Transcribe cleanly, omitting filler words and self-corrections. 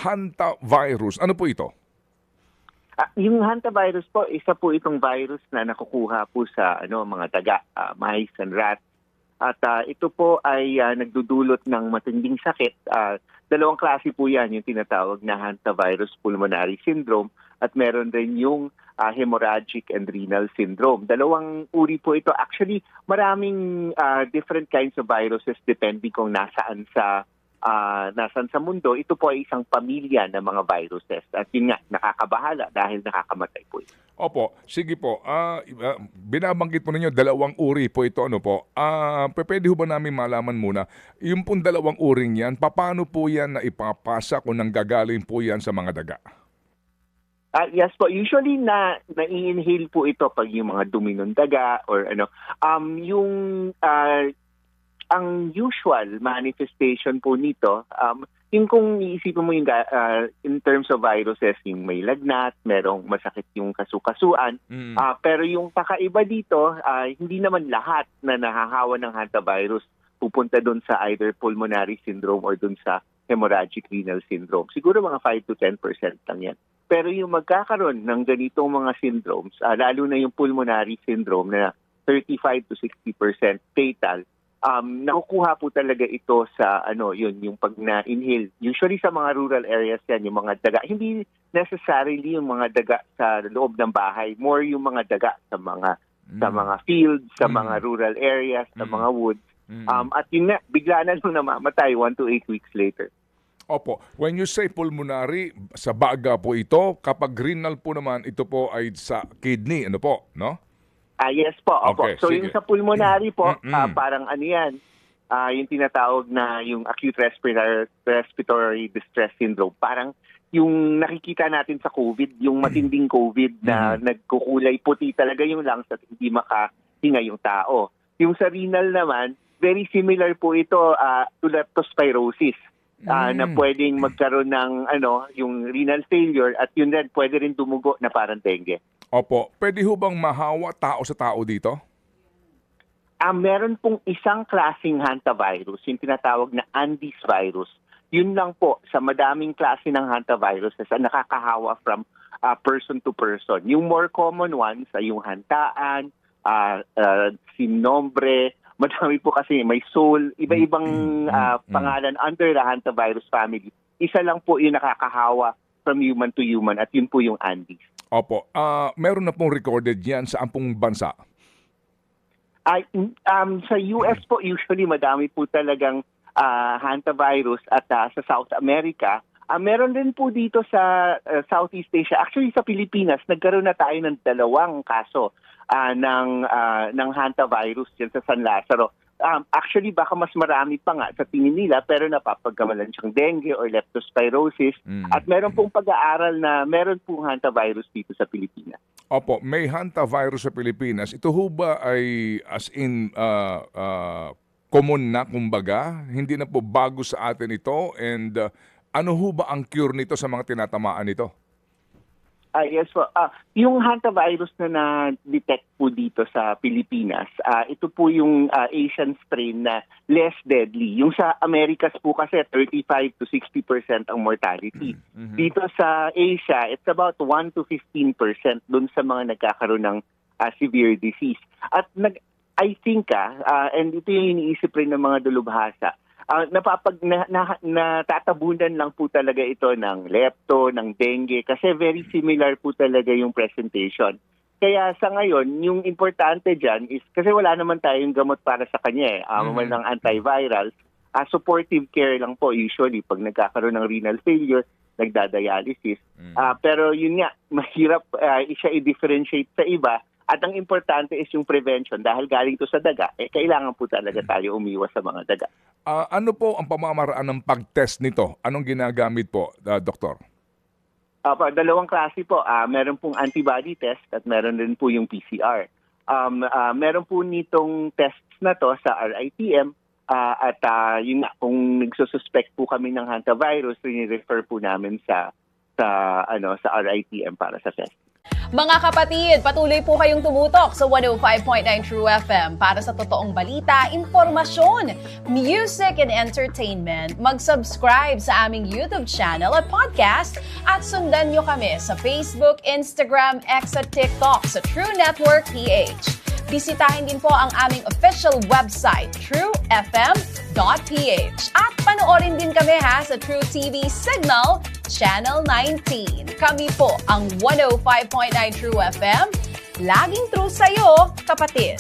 hantavirus. Ano po ito? Yung hantavirus po, isa po itong virus na nakukuha po sa mga daga, mice and rats. At ito po ay nagdudulot ng matinding sakit. Dalawang klase po yan, yung tinatawag na hantavirus pulmonary syndrome at meron rin yung hemorrhagic and renal syndrome. Dalawang uri po ito. Actually, maraming different kinds of viruses depending kung nasaan sa mundo. Ito po ay isang pamilya ng mga viruses. At yun nga, nakakabahala dahil nakakamatay po ito. Opo, sige po. Binabanggit po ninyo, dalawang uri po ito. Ano po? Pwede ho ba namin malaman muna, yung pong dalawang uring yan, paano po yan na ipapasa kung nanggagaling po yan sa mga daga? Yes po, usually na-inhale po ito pag yung mga dumi ng daga or ang usual manifestation po nito, yung kung iisipin mo yung in terms of viruses, yung may lagnat, merong masakit yung kasukasuan. Pero yung kakaiba dito, hindi naman lahat na nahahawa ng hantavirus pupunta doon sa either pulmonary syndrome or doon sa hemorrhagic renal syndrome. Siguro mga 5 to 10% lang yan. Pero yung magkakaroon ng ganitong mga syndromes, lalo na yung pulmonary syndrome na 35 to 60% fatal, nakukuha po talaga ito sa yung pag na-inhale. Usually sa mga rural areas yan, yung mga daga. Hindi necessarily yung mga daga sa loob ng bahay, more yung mga daga sa mga fields, sa mga rural areas, sa mga woods. At yun na, bigla na lang namamatay 1 to 8 weeks later. Opo. When you say pulmonary, sa baga po ito. Kapag renal po naman, ito po ay sa kidney. Ano po, no? Yes po. Opo. Okay, So sige. yung sa pulmonary po, parang yan, yung tinatawag na yung acute respiratory distress syndrome. Parang yung nakikita natin sa COVID, yung matinding COVID na nagkukulay puti talaga yung lungs at hindi makahinga yung tao. Yung sa renal naman, very similar po ito to leptospirosis. Na pwedeng magkaroon ng yung renal failure at yun rin pwede rin dumugo na parang dengue. Opo. Pwede ho bang mahawa tao sa tao dito? Meron pong isang klaseng hantavirus, yung tinatawag na Andes virus. Yun lang po, sa madaming klase ng hantaviruses na nakakahawa from person to person. Yung more common ones ay yung hantaan, sinombre, madami po kasi may soul, iba-ibang pangalan under the hantavirus family. Isa lang po yung nakakahawa from human to human at yun po yung Andes. Opo. Meron na pong recorded yan sa ampong bansa? Sa US po, usually madami po talagang hantavirus at sa South America. Meron din po dito sa Southeast Asia. Actually, sa Pilipinas, nagkaroon na tayo ng 2 kaso ng hantavirus dyan sa San Lazaro. Actually, baka mas marami pa nga sa tingin nila pero napapagkamalan siyang dengue or leptospirosis. At meron pong pag-aaral na meron pong hantavirus dito sa Pilipinas. Opo, may hantavirus sa Pilipinas. Ito ho ba ay as in common na kumbaga? Hindi na po bago sa atin ito? And ano ho ba ang cure nito sa mga tinatamaan nito? Yes po. Yung hantavirus na na-detect po dito sa Pilipinas, ito po yung Asian strain na less deadly. Yung sa Americas po kasi 35 to 60% ang mortality. Dito sa Asia, it's about 1 to 15% dun sa mga nagkakaroon ng severe disease. At I think, and ito yung iniisip rin ng mga dalubhasa, natatabunan lang po talaga ito ng lepto, ng dengue, kasi very similar po talaga yung presentation. Kaya sa ngayon, yung importante dyan is, kasi wala naman tayong gamot para sa kanya ng antivirals, supportive care lang po usually pag nagkakaroon ng renal failure, nagdadialysis. Pero yun nga, mahirap siya i-differentiate sa iba. At ang importante is yung prevention. Dahil galing to sa daga, kailangan po talaga tayo umiwas sa mga daga. Ano po ang pamamaraan ng pag-test nito? Anong ginagamit po, Doktor? 2 klase po. Meron pong antibody test at meron din po yung PCR. Meron po nitong tests na to sa RITM at yun nga, kung nagsususpect po kami ng hantavirus, rini-refer po namin sa RITM para sa test. Mga kapatid, patuloy po kayong tumutok sa 105.9 True FM para sa totoong balita, impormasyon, music and entertainment. Mag-subscribe sa aming YouTube channel at podcast at sundan nyo kami sa Facebook, Instagram, X at TikTok sa True Network PH. Bisitahin din po ang aming official website, truefm.ph. At panoorin din kami sa True TV Signal, Channel 19. Kami po ang 105.9 True FM. Laging true sa'yo, kapatid.